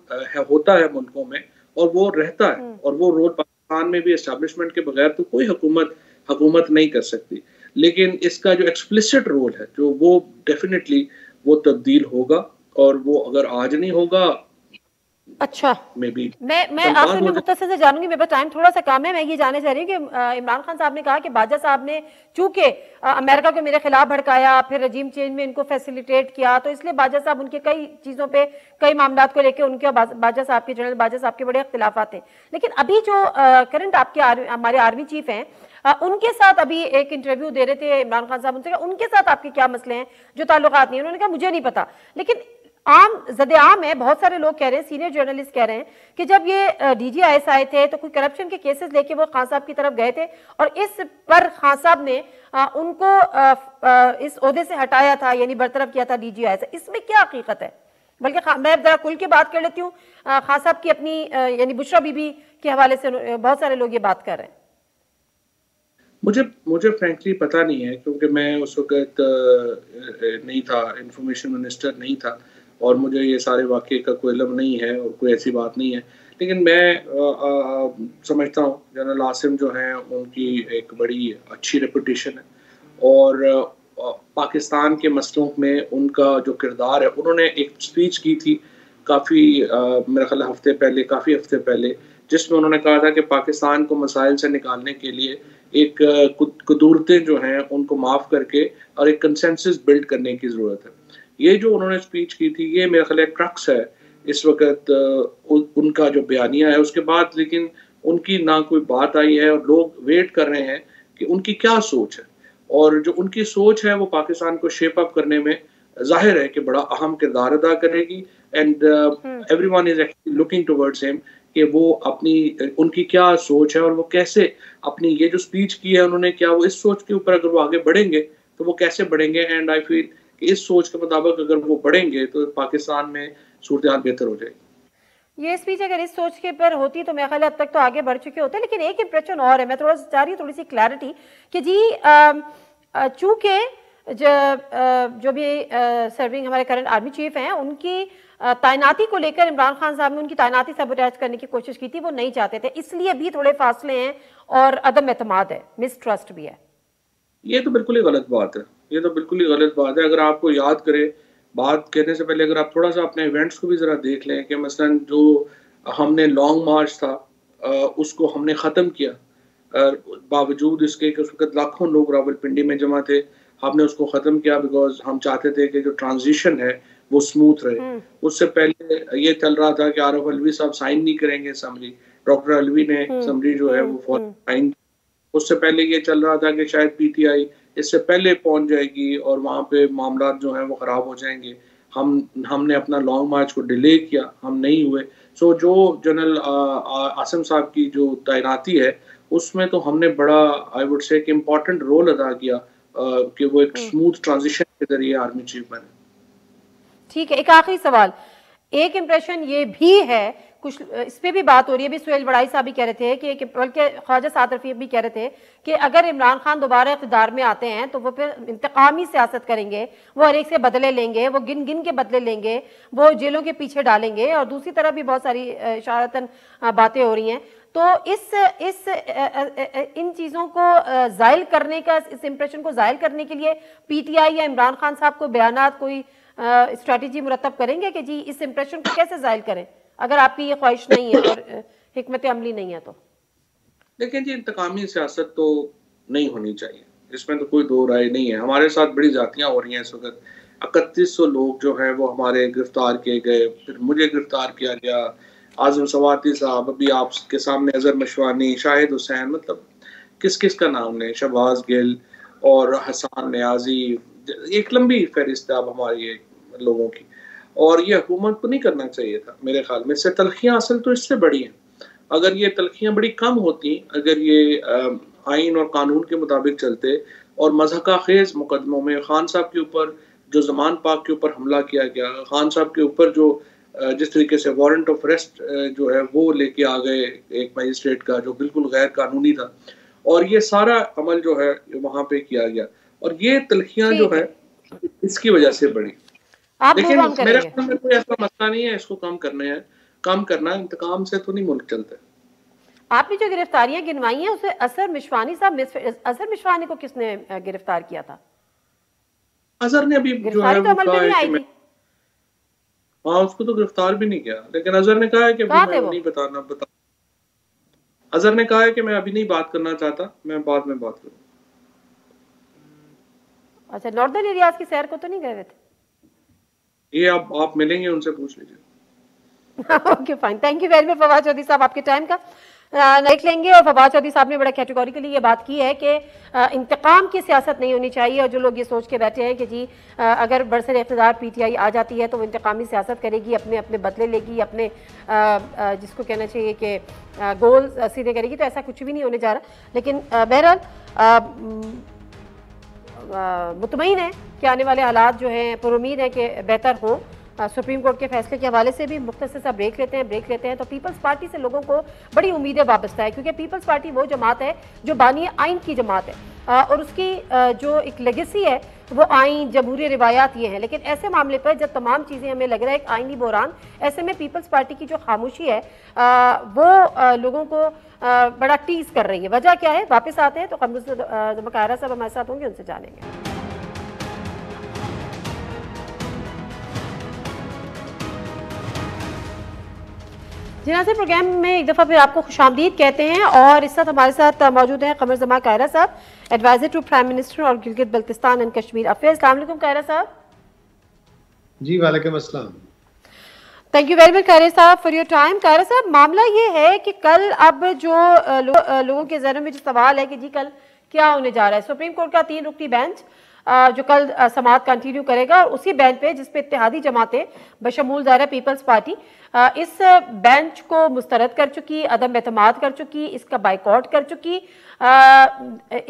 होता है मुल्कों में, और वो रहता है। और वो रोल पाकिस्तान में भी एस्टैब्लिशमेंट के बगैर तो कोई हुकूमत नहीं कर सकती। लेकिन इसका जो एक्सप्लिसिट रोल है जो वो डेफिनेटली वो तब्दील होगा, और वो अगर आज नहीं होगा। अच्छा, मैं आखिर में मुख्तसर से जानूंगी, मेरे पास टाइम थोड़ा सा कम है। मैं ये जानना चाह रही हूँ कि इमरान खान साहब ने कहा कि बाजा साहब ने चूंकि अमेरिका को मेरे खिलाफ भड़काया, फिर रजीम चेंज में इनको फैसिलिटेट किया, तो इसलिए बाजा साहब उनके कई चीजों पे, कई मामलों को लेकर उनके बाजा साहब के जनरल बाजा साहब के बड़े इख्तिलाफात थे। लेकिन अभी जो करंट हमारे आर्मी चीफ हैं, उनके साथ अभी एक इंटरव्यू दे रहे थे इमरान खान साहब, उनसे उनके साथ आपके क्या मसले हैं जो ताल्लुकात नहीं है? उन्होंने कहा मुझे नहीं पता। लेकिन आम है, बहुत सारे लोग कह रहे हैं, सीनियर जर्नलिस्ट कह रहे हैं कि जब ये डीजीआईएस आए थे तो कोई करप्शन के केसेस लेके वो खान साहब की तरफ गए थे, और इस पर खान साहब ने उनको इस ओहदे से हटाया था, यानी बरतरफ किया था डीजीआईएस। इसमें क्या हकीकत है? बल्कि मैं जरा खुल के बात कर लेती हूँ। खान साहब की अपनी यानी बुशरा बीबी के हवाले से बहुत सारे लोग ये बात कर रहे हैं। मुझे फ्रैंकली पता नहीं है, क्योंकि मैं उस वक्त नहीं था, इंफॉर्मेशन मिनिस्टर नहीं था, और मुझे ये सारे वाक़े का कोई इल्म नहीं है और कोई ऐसी बात नहीं है। लेकिन मैं समझता हूँ जनरल आसिम जो हैं उनकी एक बड़ी अच्छी रेपुटेशन है, और पाकिस्तान के मसलों में उनका जो किरदार है, उन्होंने एक स्पीच की थी काफ़ी मेरे ख्याल काफ़ी हफ्ते पहले, जिसमें उन्होंने कहा था कि पाकिस्तान को मसाइल से निकालने के लिए एक कदूरतें जो हैं उनको माफ़ करके और एक कंसेंसस बिल्ड करने की ज़रूरत है। ये जो उन्होंने स्पीच की थी, ये मेरा ख़्याल है क्रक्स है इस वक़्त उनका जो बयानिया है। उसके बाद लेकिन उनकी ना कोई बात आई है और लोग वेट कर रहे हैं कि उनकी क्या सोच है, और जो उनकी सोच है वो पाकिस्तान को शेप अप करने में ज़ाहिर है कि बड़ा अहम किरदार अदा करेगी। And everyone is actually looking towards him कि वो अपनी उनकी क्या सोच है और वो कैसे अपनी ये जो स्पीच की है उन्होंने, क्या वो इस सोच के ऊपर अगर वो आगे बढ़ेंगे तो वो कैसे बढ़ेंगे। एंड आई फील कि इस सोच के मुताबिक अगर वो बढ़ेंगे तो पाकिस्तान में सूरत हाल बेहतर हो जाएगी। ये स्पीच अगर इस सोच के पर होती तो मेरे ख्याल अब तक तो आगे बढ़ चुके होते, लेकिन एक इंप्रेशन और है, मैं थोड़ा सा चाह रही हूँ थोड़ी सी क्लैरिटी कि जी चूंकि जो भी सर्विंग हमारे करंट आर्मी चीफ हैं उनकी तैनाती को लेकर इमरान खान साहब ने उनकी तैनाती सबोटेज करने की कोशिश की थी, वो नहीं चाहते थे, इसलिए भी थोड़े फासले हैं और अदम एतमाद है, मिसट्रस्ट भी है। ये तो बिल्कुल ही गलत बात है, ये तो बिल्कुल ही गलत बात है। अगर आपको याद करें, बात कहने से पहले अगर आप थोड़ा सा अपने इवेंट्स को भी ज़रा देख लें कि मसलन जो हमने लॉन्ग मार्च था उसको हमने ख़त्म किया, बावजूद इसके कि उस वक्त लाखों लोग रावलपिंडी में जमा थे, हमने उसको ख़त्म किया बिकॉज हम चाहते थे कि जो ट्रांजिशन है वो स्मूथ रहे। उससे पहले ये चल रहा था कि आरफ अलवी साहब साइन नहीं करेंगे असम्बली, डॉक्टर अलवी ने असम्बली जो है वो साइन। उससे पहले ये चल रहा था कि शायद पीटीआई इससे पहले पहुंच जाएगी और वहाँ पे मामला जो है वो ख़राब हो जाएंगे। हमने अपना लॉन्ग मार्च को डिले किया, हम नहीं हुए। सो जो जनरल आसिम साहब की जो तैनाती है उसमें तो हमने बड़ा I would say important role अदा किया कि वो एक स्मूथ ट्रांजिशन के जरिए आर्मी चीफ बने। ठीक है, एक आखिरी सवाल, एक इंप्रेशन ये भी है, कुछ इस पे भी बात हो रही है, भी सुहेल बड़ाई साहब भी कह रहे थे कि बल्कि ख्वाजा साद रफीक भी कह रहे थे कि अगर इमरान खान दोबारा इक़्तिदार में आते हैं तो वो फिर इंतकामी सियासत करेंगे, वो हर एक से बदले लेंगे, वो गिन गिन के बदले लेंगे, वो जेलों के पीछे डालेंगे, और दूसरी तरफ भी बहुत सारी इशारतन बातें हो रही हैं। तो इन चीज़ों को ज़ायल करने का, इस इंप्रेशन को ज़ायल करने के लिए पीटीआई या इमरान खान साहब को बयानात कोई स्ट्रैटेजी मुरतब करेंगे कि जी इस इंप्रेशन को कैसे ज़ायल करें, अगर आपकी ये ख्वाहिश नहीं है और हिकमत अमली नहीं है तो? देखिए जी, इंतकामी सियासत तो नहीं होनी चाहिए, इसमें तो कोई दो राय नहीं है। हमारे साथ बड़ी जातियाँ हो रही हैं इस वक्त, 3100 लोग जो हैं वो हमारे गिरफ्तार किए गए, फिर मुझे गिरफ्तार किया गया, आज़म सवाती साहब, अभी आपके सामने अजहर मशवानी, शाहिद हुसैन, मतलब किस किस का नाम लें, शहबाज गिल और हसन न्याजी, एक लंबी फहरिस्त है अब हमारी लोगों की। और ये हुकूमत को नहीं करना चाहिए था मेरे ख्याल में। इससे तलखियाँ असल तो इससे बड़ी हैं। अगर ये तलखियाँ बड़ी कम होती, अगर ये आइन और कानून के मुताबिक चलते और मज़हका खेज़ मुकदमों में खान साहब के ऊपर जो ज़मान पाक के ऊपर हमला किया गया, खान साहब के ऊपर जो जिस तरीके से वारंट ऑफ अरेस्ट जो है वो लेके आ गए एक मजिस्ट्रेट का, जो बिल्कुल गैर कानूनी था, और ये सारा अमल जो है वहाँ पे किया गया, और ये तलखियाँ जो है इसकी वजह से बढ़ी। लेकिन मेरे ख्याल में कोई ऐसा मसला नहीं है इसको कम करना, इंतकाम से तो नहीं मुल्क चलता। आपने जो गिरफ्तारियां गिनवाई हैं उसमें अजहर मिशवानी साहब, अजहर मिशवानी को किसने गिरफ्तार किया था? अजहर ने अभी जो है वो कहा है कि हाँ, उसको तो गिरफ्तार भी नहीं किया, लेकिन अजहर ने कहा है कि मैं नहीं बता। अजहर ने कहा है कि मैं अभी नहीं बात करना चाहता, मैं बाद में बात करूँ। अच्छा, नॉर्दर्न एरियाज की सैर को तो नहीं गए हुए थे? ये आप मिलेंगे उनसे पूछ लीजिए। Okay fine, thank you very much Fawad Chaudhry साहब, आपके टाइम का देख लेंगे। और फवाद चौधरी साहब ने बड़ा कैटेगोरिकली ये बात की है कि इंतकाम की सियासत नहीं होनी चाहिए, और जो लोग ये सोच के बैठे हैं कि जी अगर बरसर इक़्तिदार पीटीआई आ जाती है तो वो इंतकामी सियासत करेगी, अपने अपने बदले लेगी, अपने जिसको कहना चाहिए कि गोल सीधे करेगी, तो ऐसा कुछ भी नहीं होने जा रहा। लेकिन बहरहाल मुतमईन है कि आने वाले हालात जो हैं पुरुमीद है कि बेहतर हो। सुप्रीम कोर्ट के फैसले के हवाले से भी मुख्तसर सा ब्रेक लेते हैं। तो पीपल्स पार्टी से लोगों को बड़ी उम्मीदें वाबस्ता है, क्योंकि पीपल्स पार्टी वो जमात है जो बानी आइन की जमात है, और उसकी जो एक लेगेसी है वो आइन, जमहूरी रिवायात ये हैं। लेकिन ऐसे मामले पर जब तमाम चीज़ें हमें लग रहा है एक आइनी बहरान, ऐसे में पीपल्स पार्टी की जो खामोशी है वो लोगों को बड़ा टीज कर रही है। वजह क्या है? वापस आते हैं तो कमरुज़ मकारा साहब हमारे साथ होंगे, उनसे जानेंगे। जी नाज़रीन, प्रोग्राम में एक दफ़ा फिर आपको खुशामदीद कहते हैं और इस साथ हमारे साथ मौजूद हैं कमर जमा कायरा साहब, एडवाइजर टू प्राइम मिनिस्टर और गिलगित बल्तिस्तान एंड कश्मीर अफेयर्स। अस्सलाम वालेकुम कायरा साहब। जी वालेकुम अस्सलाम। Thank you very much Kaira साहब फॉर योर टाइम। कायरा साहब, मामला ये है कि कल अब जो लोगों के जहनों में जो सवाल है कि जी कल क्या होने जा रहा है, सुप्रीम कोर्ट का 3 रुकनी बेंच जो कल समाअत कंटिन्यू करेगा और उसी बेंच पे जिसपे इत्तेहादी जमातें बशमूल ज़ाहिरा पीपल्स पार्टी इस बेंच को मुस्तरद कर चुकी, अदम एतमाद कर चुकी, इसका बाइकआउट कर चुकी।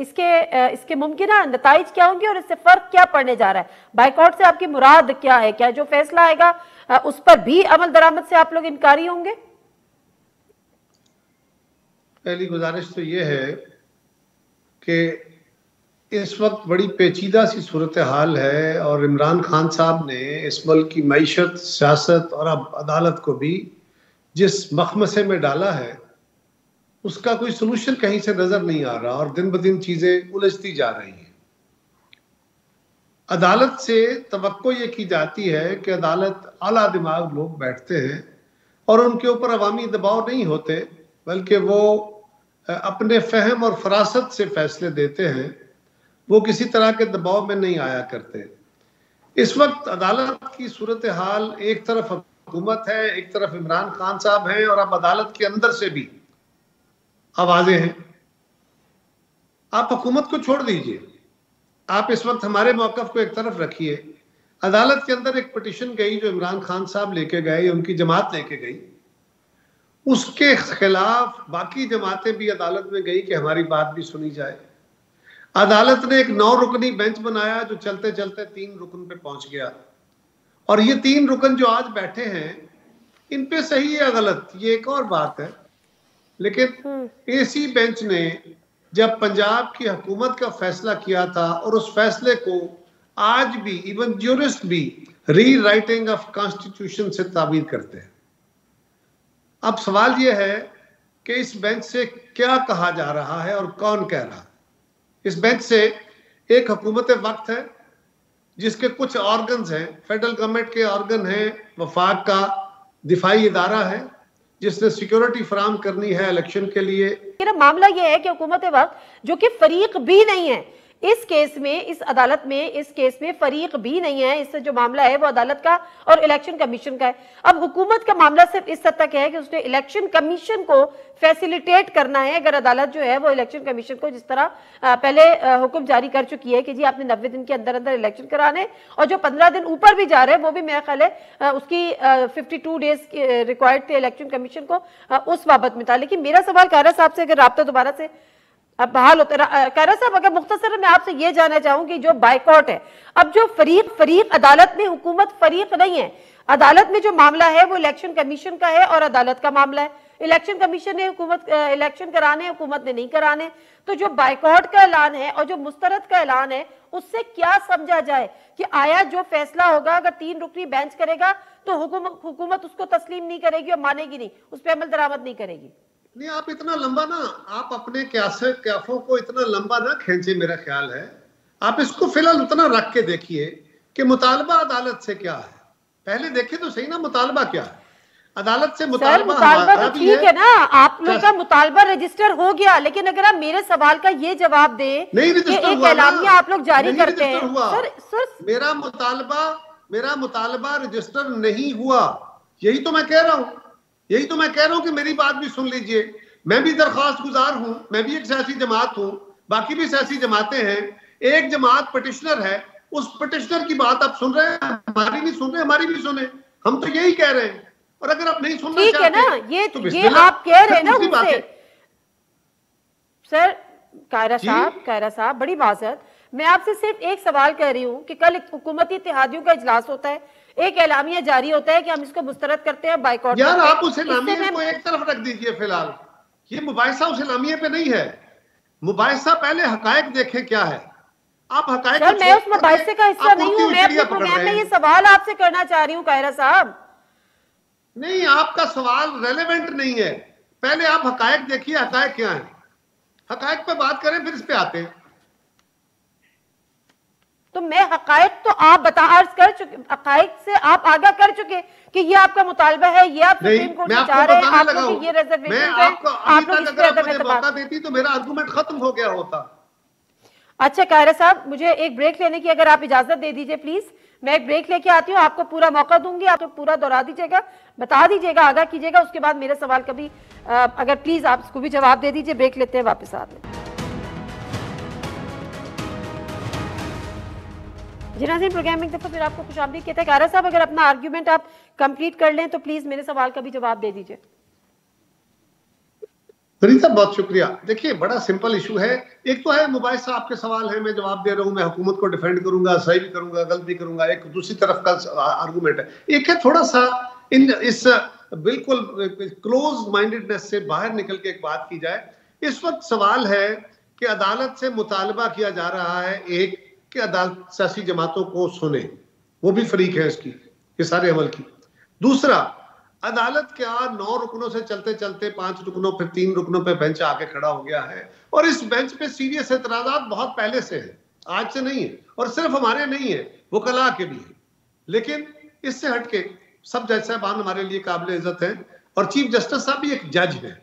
इसके मुमकिन नताइज क्या होंगे और इससे फर्क क्या पड़ने जा रहा है? बाइकआउट से आपकी मुराद क्या है? क्या जो फैसला आएगा उस पर भी अमल दरामद से आप लोग इनकारी होंगे? पहली गुजारिश तो ये है कि इस वक्त बड़ी पेचीदा सी सूरत हाल है और इमरान खान साहब ने इस मुल्क की मईशत, सियासत और अब अदालत को भी जिस मखमसे में डाला है उसका कोई सलूशन कहीं से नजर नहीं आ रहा और दिन ब दिन चीजें उलझती जा रही हैं। अदालत से तवक्को ये की जाती है कि अदालत आला दिमाग लोग बैठते हैं और उनके ऊपर अवामी दबाव नहीं होते, बल्कि वो अपने फहम और फरासत से फैसले देते हैं, वो किसी तरह के दबाव में नहीं आया करते। इस वक्त अदालत की सूरत हाल, एक तरफ हुकूमत है, एक तरफ इमरान खान साहब हैं और अब अदालत के अंदर से भी आवाजें हैं। आप हुकूमत को छोड़ दीजिए, आप इस वक्त हमारे मौकफ को एक तरफ रखिए। अदालत के अंदर एक पिटीशन गई जो इमरान खान साहब लेके गए, उनकी जमात लेके गई, उसके खिलाफ बाकी जमातें भी अदालत में गई कि हमारी बात भी सुनी जाए। अदालत ने एक 9 रुकनी बेंच बनाया जो चलते चलते 3 रुकन पे पहुंच गया और ये 3 रुकन जो आज बैठे हैं इन पे सही या गलत ये एक और बात है, लेकिन एसी बेंच ने जब पंजाब की हुकूमत का फैसला किया था और उस फैसले को आज भी इवन ज्यूरिस्ट भी री राइटिंग ऑफ कॉन्स्टिट्यूशन से ताबीर करते हैं। अब सवाल यह है कि इस बेंच से क्या कहा जा रहा है और कौन कह रहा है। इस बेंच से एक हुकूमत वक्त है जिसके कुछ ऑर्गन्स हैं, फेडरल गवर्नमेंट के ऑर्गन हैं, वफाक का दिफाई इदारा है जिसने सिक्योरिटी फराम करनी है इलेक्शन के लिए। मेरा मामला यह है कि हुकूमत वक्त जो कि फरीक भी नहीं है इस केस में, इस अदालत में, इस केस में फरीक भी नहीं है। इससे जो मामला है वो अदालत का और इलेक्शन कमीशन का है। अब हुकूमत का मामला सिर्फ इस हद तक है कि उसने इलेक्शन कमीशन को फैसिलिटेट करना है। अगर अदालत जो है वो इलेक्शन कमीशन को जिस तरह पहले हुक्म जारी कर चुकी है कि जी आपने 90 दिन के अंदर अंदर इलेक्शन कराने, और जो 15 दिन ऊपर भी जा रहे हैं वो भी मेरा ख्याल है उसकी 52 डेज रिक्वायर्ड थे इलेक्शन कमीशन को, उस बाबत में था। लेकिन मेरा सवाल कायरा साहब से अगर राब्ता दोबारा से अब बहाल होते, कायरा साहब अगर मुख्तसर मैं आपसे ये जानना चाहूंगी, जो बाइकआउट है, अब जो फरीक अदालत में हुकूमत फरीक नहीं है, अदालत में जो मामला है वो इलेक्शन कमीशन का है और अदालत का मामला है। इलेक्शन कमीशन ने हुकूमत इलेक्शन कराने, हुकूमत ने नहीं कराने। तो जो बाइकआउट का ऐलान है और जो मुस्तरद का ऐलान है उससे क्या समझा जाए कि आया जो फैसला होगा अगर 3 रुकनी बेंच करेगा तो हुकूमत उसको तस्लीम नहीं करेगी और मानेगी नहीं, उस पर अमल दरामद नहीं करेगी। नहीं, आप इतना लंबा ना, आप अपने क्याफों को इतना लंबा ना खींचे, मेरा ख्याल है आप इसको फिलहाल उतना रख के देखिए कि मुतालबा अदालत से क्या है। पहले देखे तो सही ना मुतालबा क्या है। अदालत से मुतालबा तो ठीक है ना, आप लोग का मुतालबा रजिस्टर हो गया, लेकिन अगर आप मेरे सवाल का ये जवाब दें कि एक ऐलानिया आप लोग जारी करते हैं। मेरा मुतालबा रजिस्टर नहीं हुआ, यही तो मैं कह रहा हूँ, यही तो मैं कह रहा हूं कि मेरी बात भी सुन लीजिए। मैं भी दरख्वास्त गुजार हूं, मैं भी एक सियासी जमात हूं, बाकी भी सियासी जमातें हैं। एक जमात पिटिशनर है, उस पिटिशनर की बात आप सुन रहे हैं, हमारी नहीं सुन रहे, हमारी भी सुने। हम तो यही कह रहे हैं, और अगर आप नहीं सुनना ठीक है ना, ये आप कह रहे हैं ना मुझसे। सर कायरा साहब बड़ी माजरत, मैं आपसे सिर्फ एक सवाल कर रही हूँ कि कल हुकूमती इत्तेहादियों का इजलास होता है, एक एलामिया जारी होता है कि हम इसको मुस्तरद करते हैं, बाइकआउट। यार आप उस एलामिया को एक तरफ रख दीजिए फिलहाल, ये मुबाहिसा उस एलामिया पे नहीं है। मुबाहिसा पहले हकायक देखें क्या है। आप हकायक, सर मैं उस मुबाहिसे का हिस्सा नहीं हूँ, मैं अपने प्रोग्राम में ये सवाल आपसे करना चाह रही हूँ कायरा साहब। नहीं, आपका सवाल रेलेवेंट नहीं है। पहले आप हकायक देखिए, हकायक क्या है, हकायक पे बात करें फिर इस पे आते हैं। तो मैं हकायक तो आप बता अर्ज कर चुके, हकायक से आप आगाह कर चुके कि ये आपका मुतालबा है, ये आप सुप्रीम कोर्ट से चाह रहे हैं, आप लोग की ये रिजर्वेशन है, आप लोग इस पे अदम एतमाद देती तो मेरा आर्गुमेंट खत्म हो गया होता। अच्छा कायरा साहब, मुझे एक ब्रेक लेने की अगर आप इजाजत दे दीजिए प्लीज, मैं एक ब्रेक लेके आती हूँ, आपको पूरा मौका दूंगी, आप तो पूरा दोहरा दीजिएगा, बता दीजिएगा, आगाह कीजिएगा, उसके बाद मेरे सवाल का भी अगर प्लीज आप इसको भी जवाब दे दीजिए। ब्रेक लेते हैं, वापस आते हैं। जी नाज़रीन, प्रोग्राम में एक दफा फिर आपको खुशामदीद कहते हैं। कायरा साहब, अगर अपना आर्ग्यूमेंट आप कंप्लीट कर लें तो प्लीज मेरे सवाल का भी जवाब दे दीजिए। फरीद साहब बहुत शुक्रिया। देखिए बड़ा सिंपल इशू है, एक तो है मुबाइस साहब आपके सवाल है, मैं जवाब दे रहा हूं, मैं हुकूमत को डिफेंड करूंगा, सही भी करूंगा, गलत भी करूंगा, एक दूसरी तरफ का आर्गुमेंट है। एक है थोड़ा सा इस बिल्कुल क्लोज माइंडेडनेस से बाहर निकल के एक बात की जाए। इस वक्त सवाल है कि अदालत से मुतालबा किया जा रहा है एक कि अदालत सियासी जमातों को सुने, वो भी फरीक है इसकी, ये सारे अमल की। दूसरा, अदालत क्या 9 रुकनों से चलते चलते 5 रुकनों फिर 3 रुकनों पे बेंच आके खड़ा हो गया है, और इस बेंच पे सीरियस एतराजात बहुत पहले से हैं, आज से नहीं है, और सिर्फ हमारे नहीं है, वकला के भी है। लेकिन इससे हटके सब जज साहबान हमारे लिए काबिल इज्जत हैं, और चीफ जस्टिस साहब भी एक जज है,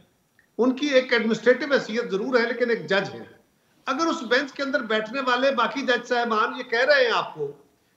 उनकी एक एडमिनिस्ट्रेटिव हैसियत जरूर है लेकिन एक जज है। अगर उस बेंच के अंदर बैठने वाले बाकी जज साहबान ये कह रहे हैं आपको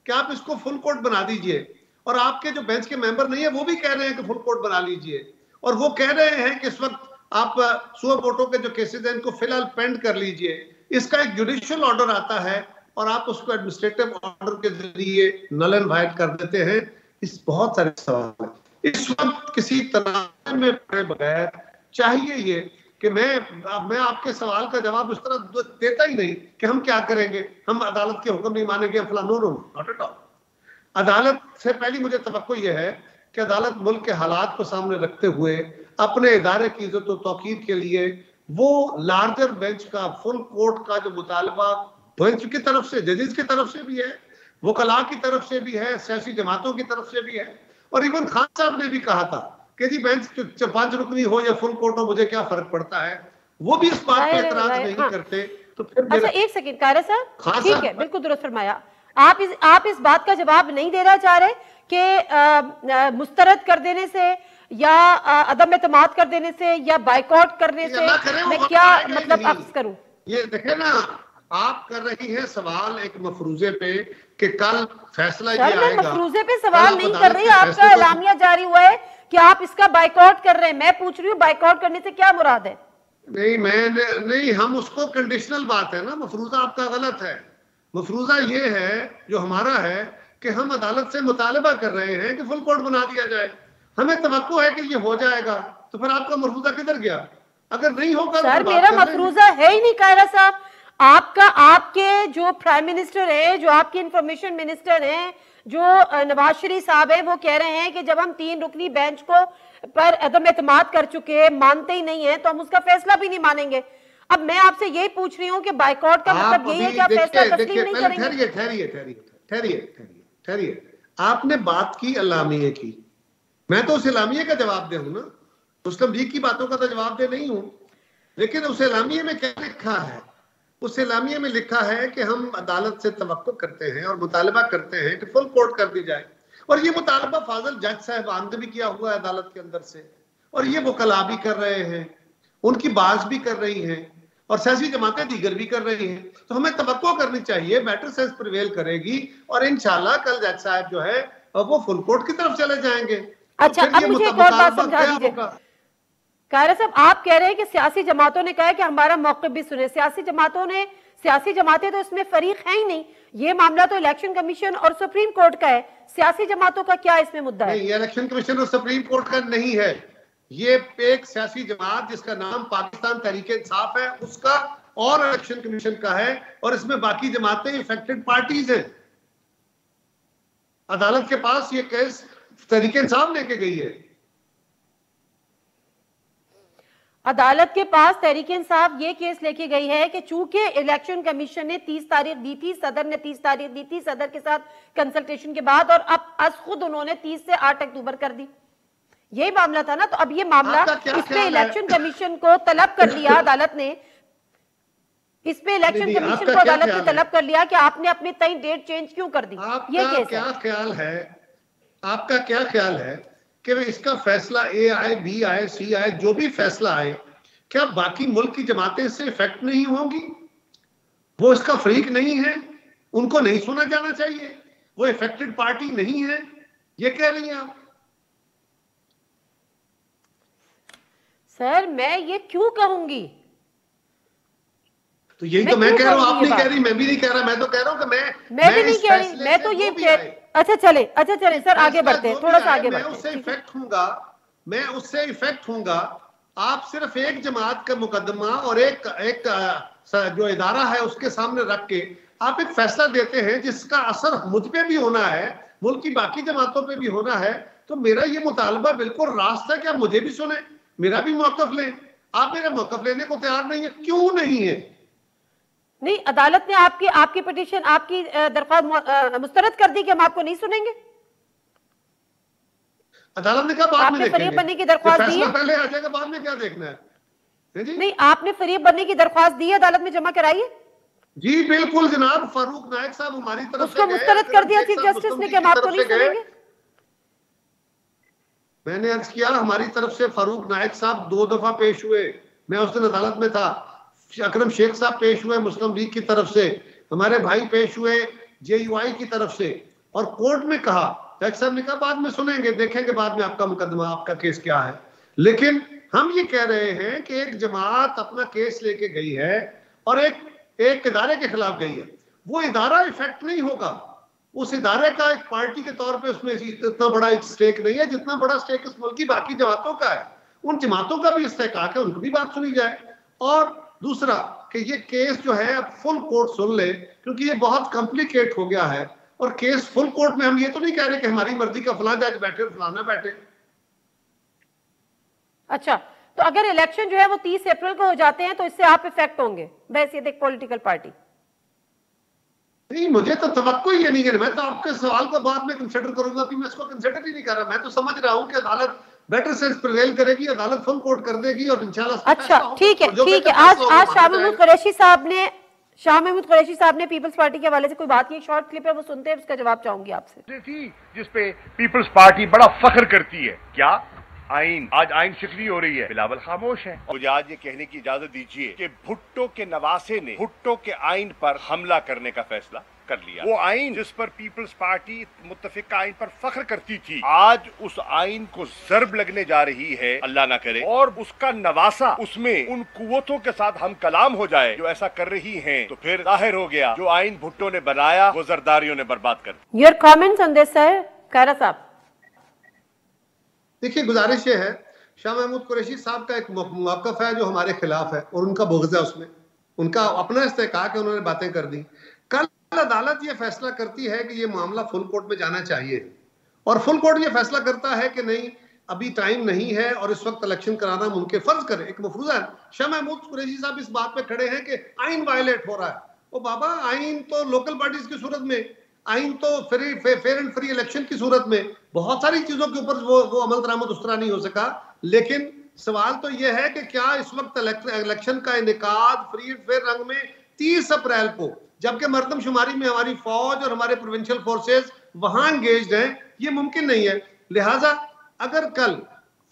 कि आप इसको फुल कोर्ट बना दीजिए, और आपके जो बेंच के मेंबर नहीं है वो भी कह रहे हैं कि फुल कोर्ट बना लीजिए, और वो कह रहे हैं कि इस वक्त आप सुअर वोटों के जो केसेस हैं इनको फिलहाल पेंड कर लीजिए, इसका एक जुडिशियल ऑर्डर आता है और आप उसको एडमिनिस्ट्रेटिव ऑर्डर के जरिए नल एंड वाइड कर देते हैं। इस बहुत सारे सवाल है इस वक्त किसी तरह में पड़े बगैर। चाहिए ये कि मैं आपके सवाल का जवाब उस तरह देता ही नहीं कि हम क्या करेंगे, हम अदालत के हुक्म नहीं मानेंगे, फलां, नो, नॉट एट ऑल। अदालत से पहली मुझे तवक्को यह है कि अदालत मुल्क के हालात को सामने रखते हुए अपने इदारे की इज्जत और तौकीर के लिए वो लार्जर बेंच का, फुल कोर्ट का जो मुतालबा बेंच की तरफ से, जजेस की तरफ से भी है, वकला की तरफ से भी है, सियासी जमातों की तरफ से भी है, और इवन खान साहब ने भी कहा था कि जी बेंच 5 रुकनी हो या फुल कोर्ट हो, मुझे क्या फर्क पड़ता है, वो भी इस बात पर एतराज नहीं करते। तो फिर अच्छा एक सेकंड कायरा साहब, ठीक है, बिल्कुल दुरुस्त फरमाया। आप इस बात का जवाब नहीं देना चाह रहे कि मुस्तरद कर देने से या अदम एतमाद कर देने से या बाइकआउट करने से मैं क्या मतलब अक्स करूं? ये देखे ना, आप कर रही हैं सवाल एक मफरूजे पे कि कल फैसला ये आएगा। मफरूजे पे सवाल नहीं कर रही, आपका एलामिया जारी हुआ है कि आप इसका बाइकआउट कर रहे हैं। मैं पूछ रही हूँ बाइकआउट करने से क्या मुराद है? नहीं, हम उसको कंडीशनल बात है ना, मफरूजा आपका गलत है। मफरूजा ये है जो हमारा है कि हम अदालत से मुतालबा कर रहे हैं कि फुल कोर्ट बना दिया जाए, हमें तवक्को है कि ये हो जाएगा, तो फिर आपका मफरूजा किधर गया? अगर नहीं होगा सर, मेरा मफरूजा है ही नहीं कायरा साहब। आपके जो प्राइम मिनिस्टर है, जो आपके इंफॉर्मेशन मिनिस्टर हैं, जो नवाज शरीफ साहब है, वो कह रहे हैं कि जब हम 3 रुकनी बेंच को पर अदम एतमाद कर चुके हैं, मानते ही नहीं है, तो हम उसका फैसला भी नहीं मानेंगे। अब मैं आपसे यही पूछ रही हूँ कि बाइकआउट का मतलब यही है कि आप फैसला तस्लीम नहीं करेंगे? ठहरिए, आपने बात की अलामिये की, मैं तो उस अलामिये का जवाब दे हूं ना, मुस्लिम लीग की बातों का तो जवाब दे नहीं हूं। लेकिन उस अलामिये में क्या लिखा है? उस एलामिया में लिखा है कि हम अदालत से तवक्को करते हैं और मुतालबा करते हैं कि फुल कोर्ट कर दी जाए, और ये मुतालबा फाजिल जज साहबान ने भी किया हुआ है अदालत के अंदर से, और ये वकला भी कर रहे हैं, उनकी बात भी कर रही हैं, और सियासी जमातें दीगर भी कर रही हैं। तो हमें तवक्को करनी चाहिए, बेटर सेंस प्रिवेल करेगी, और इंशाल्लाह कल जज साहब जो है वो फुल कोर्ट की तरफ चले जाएंगे। अच्छा, अब मुझे एक और बात समझा दीजिए कायरा साहब, आप कह रहे हैं कि सियासी जमातों ने कहा है कि हमारा मौक़िफ़ भी सुने। सियासी जमातें तो इसमें फरीक है ही नहीं, ये मामला तो इलेक्शन कमीशन और सुप्रीम कोर्ट का है, सियासी जमातों का क्या इसमें मुद्दा है? ये इलेक्शन कमीशन और सुप्रीम कोर्ट का नहीं है, ये एक सियासी जमात जिसका नाम पाकिस्तान तहरीक-ए-इंसाफ है उसका और इलेक्शन कमीशन का है, और इसमें बाकी जमातें इफेक्टेड पार्टीज हैं। अदालत के पास ये केस तहरीक-ए-इंसाफ लेके गई है, अदालत के पास तहरीक-ए-इंसाफ ये केस लेके गई है कि चूंकि इलेक्शन कमीशन ने 30 तारीख दी थी, सदर ने 30 तारीख दी थी, सदर के साथ कंसल्टेशन के बाद, और अब आज खुद उन्होंने 30 से 8 अक्टूबर कर दी, यही मामला था ना। तो अब ये मामला इस पे इलेक्शन कमीशन को तलब कर लिया अदालत ने। इस पे इलेक्शन नहीं, कमीशन आपका को क्या अदालत ने ख्याल तलब कर लिया कि आपने अपनी तय डेट चेंज क्यों कर दी। ये आपका केस क्या है। ख्याल है, आपका क्या ख्याल है कि इसका फैसला ए आए, बी आए, सी आए, जो भी फैसला आए, क्या बाकी मुल्क की जमातें इससे इफेक्ट नहीं होंगी? वो इसका फ्रीक नहीं है, उनको नहीं सुना जाना चाहिए, वो इफेक्टेड पार्टी नहीं है, ये कह रही हैं आप? सर मैं ये क्यों कहूंगी? तो यही तो मैं कह रहा हूं, आप नहीं कह रही, मैं भी नहीं कह रहा, मैं तो कह रहा हूं कि मैं भी नहीं कह रही, मैं तो ये अच्छा चले सर आगे बढ़ते हैं, थोड़ा सा आगे बढ़ते हैं। मैं उससे इफेक्ट हूंगा, मैं उससे इफेक्ट हूंगा। आप सिर्फ एक जमात का मुकदमा और एक जो इदारा है उसके सामने रख के आप एक फैसला देते हैं जिसका असर मुझ पे भी होना है, मुल्क की बाकी जमातों पे भी होना है। तो मेरा ये मुतालबा बिल्कुल रास्त है कि आप मुझे भी सुने, मेरा भी मौकफ लें। आप मेरा मौकफ लेने को तैयार नहीं है, क्यों नहीं है? नहीं, अदालत ने आपकी पिटीशन, आपकी दरख्वास्त मुस्तरद कर दी कि हम आपको नहीं सुनेंगे। अदालत ने कहा बाद में देखेंगे, फरीब बनने की दरख्वास्त दी है, पहले आ जाएगा, बाद में क्या देखना है जी? नहीं, आपने फरीब बनने की दरख्वास्त दी है, अदालत में जमा कराई है? जी बिल्कुल जनाब, फारूक नायक साहब हमारी तरफ उसको मुस्तरद कर दिया चीफ जस्टिस ने कि हम आपको नहीं सुनेंगे। मैंने अर्ज किया, हमारी तरफ से फारूक नायक साहब 2 दफा पेश हुए, मैं उस दिन अदालत में था। अकरम शेख साहब पेश हुए मुस्लिम लीग की तरफ से, हमारे भाई पेश हुए JUI की तरफ से, और कोर्ट में कहा, जज साहब ने कहा बाद में सुनेंगे, देखेंगे बाद में आपका मुकदमा, आपका केस क्या है। लेकिन हम ये कह रहे हैं कि एक जमात अपना केस लेके गई है और एक इदारे के खिलाफ गई है, वो इदारा इफेक्ट नहीं होगा, उस इदारे का एक पार्टी के तौर पे उसमें इतना बड़ा एक स्टेक नहीं है जितना बड़ा स्टेक इस मुल्क की बाकी जमातों का है। उन जमातों का भी इस्तेहकाक है, उनको भी बात सुनी जाए। और दूसरा कि ये केस जो है अब फुल कोर्ट सुन ले, क्योंकि ये बहुत कॉम्प्लिकेट हो गया है। और केस फुल कोर्ट में हम ये तो नहीं कह रहे कि हमारी मर्जी का फलां जज बैठे और फलाना बैठे। अच्छा, तो अगर इलेक्शन जो है वो 30 अप्रैल को हो जाते हैं तो इससे आप इफेक्ट होंगे बहैसियत एक पॉलिटिकल पार्टी? नहीं, मुझे तो तवक्को ही नहीं है। मैं तो आपके सवाल को बाद में कंसिडर करूंगा, मैं इसको कंसिडर ही नहीं कर रहा। मैं तो समझ रहा हूं कि अदालत बेटर सेंस प्रिवेल करेगी, अदालत फुल कोर्ट कर देगी और इंशाल्लाह। अच्छा ठीक है। आज शाह महमूद कुरैशी साहब ने पीपल्स पार्टी के हवाले से कोई बात की, एक शॉर्ट क्लिप है, वो सुनते हैं, उसका जवाब चाहूंगी आपसे। जिसपे पीपल्स पार्टी बड़ा फख्र करती है, क्या आइन, आज आइन शिकली हो रही है, बिलावल खामोश है। मुझे आज ये कहने की इजाजत दीजिए कि भुट्टो के नवासे ने भुट्टो के आइन पर हमला करने का फैसला कर लिया। वो आइन जिस पर पीपल्स पार्टी मुत्तफिका आइन पर फख्र करती थी, आज उस आइन को ज़र्ब लगने जा रही है, अल्लाह ना करे, और उसका नवासा उसमें उन कुव्वतों के साथ हम कलाम हो जाए जो ऐसा कर रही हैं। तो फिर जाहिर हो गया जो आइन भुट्टो ने बनाया वो जरदारियों ने बर्बाद कर दिया। Your comments on this sir Khaira साहब? देखिए, गुजारिश ये है, शाह महमूद कुरैशी साहब का एक मौक़िफ़ है जो हमारे खिलाफ है और उनका बुग़्ज़ है, उसमें उनका अपना इस्तेहकाक है, उन्होंने बातें कर दी। कल अदालत ये फैसला करती है कि ये मामला फुल कोर्ट में जाना चाहिए और फुल कोर्ट ये फैसला करता है कि नहीं, अभी टाइम नहीं है और इस वक्त इलेक्शन कराना मुमकिन, फर्ज करें एक मफरूज़ा है, शाह महमूद कुरैशी साहब इस बात पे खड़े हैं कि आइन वायलेट हो रहा है। ओ बाबा, आइन तो लोकल पार्टीज की सूरत में, आइन तो फेयर एंड फ्री इलेक्शन की सूरत में, बहुत सारी चीजों के ऊपर वो अमल दरामद उस तरह नहीं हो सका। लेकिन सवाल तो यह है कि क्या इस वक्त इलेक्शन का इनेकाद फ्री एंड फेयर रंग में 30 अप्रैल को, जबकि मरदमशुमारी में हमारी फौज और हमारे प्रोविंशियल फोर्सेस वहां एंगेज्ड हैं, ये मुमकिन नहीं है। लिहाजा अगर कल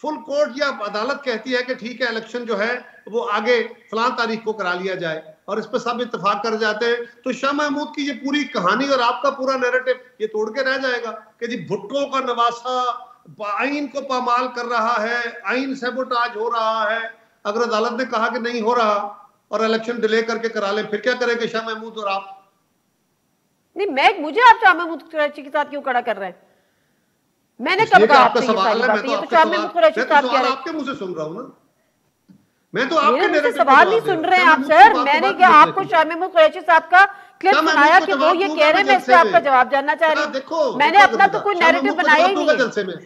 फुल कोर्ट या अदालत कहती है कि ठीक है इलेक्शन जो है वो आगे फलां तारीख को करा लिया जाए और इस पर सब इत्तेफाक कर जाते हैं, तो शाह महमूद की ये पूरी कहानी और आपका पूरा नैरेटिव ये तोड़ के रह जाएगा कि जी भुट्टो का नवासा आइन को पामाल कर रहा है, आइन सैबोटाज हो रहा है। अगर अदालत ने कहा कि नहीं हो रहा और इलेक्शन डिले करके करा ले, फिर क्या करेंगे शाह महमूद और आप? नहीं, मुझे आप शाह महमूद कुरैशी के साथ क्यों खड़ा कर रहे हैं? मैंने कब कहा आपसे ये सारी बातें? ये तो शाह महमूद कुरैशी साहब कह रहे हैं। आपके मुंह से सुन रहा हूं ना, मैं तो आपके नैरेटिव सवाल नहीं सुन रहे हैं आप सर। मैंने क्या आपको शाह महमूद कुरैशी साहब का क्लिप सुनाया कि वो ये कह रहे हैं, मैं इस पे आपका जवाब जानना चाह रही हूं। मैंने अपना तो कोई नैरेटिव बनाया ही नहीं है।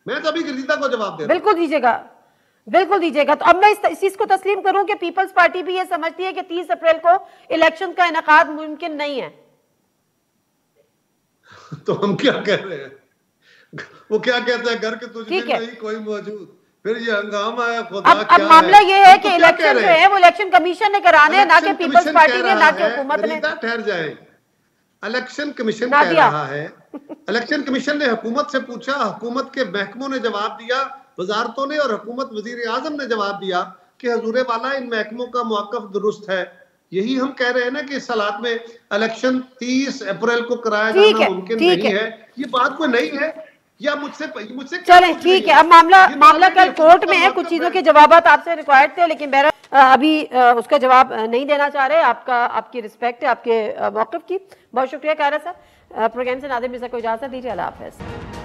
मैं तो अभी गिरजीता को जवाब दे रहा हूं। बिल्कुल दीजिएगा। तो अब मैं इस चीज को तस्लीम करूं कि पीपल्स पार्टी भी ये समझती है कि 30 अप्रैल को इलेक्शन का इनेकाद मुमकिन नहीं है। तो हम क्या कह रहे हैं? वो क्या कहते हैं, घर के तुझ में नहीं कोई मौजूद, फिर ये हंगामा है, खुदा अब क्या मामला है? ये है हम तो कि क्या कह इलेक्शन रहे जो हैं? है वो इलेक्शन कमीशन ने कराने हैं, ना कि इलेक्शन पीपल्स कमीशन पार्टी कह ने, रहा ना कि है, हुकूमत ने। फरीदा ठहर जाए, इलेक्शन कमीशन कह नादिया। रहा है, इलेक्शन कमीशन ने हुकूमत से पूछा, हुकूमत के महकमों ने जवाब दिया, वजारतों ने, और हुकूमत वजीर आजम ने जवाब दिया कि हजूर वाला इन महकमों का मौक़िफ़ दुरुस्त है। यही हम कह रहे हैं ना कि इस हालात में इलेक्शन 30 अप्रैल को कराया जाना मुमकिन नहीं है। ये बात कोई नहीं है, या मुझसे क्या चलें, पूछ ठीक रही है। अब मामला ये तो मामला already कल कोर्ट में है, हुकूमत का कुछ चीजों मौक़िफ़ के है। जवाब आपसे रिक्वायर्ड थे, लेकिन बहरहाल अभी उसका जवाब नहीं देना चाह रहे। आपकी रिस्पेक्ट है आपके मौक़िफ़ की। बहुत शुक्रिया कायरा साहब। प्रोग्राम से नादिर मिर्ज़ा को इजाज़त दीजिए। अल्लाह हाफ़िज़।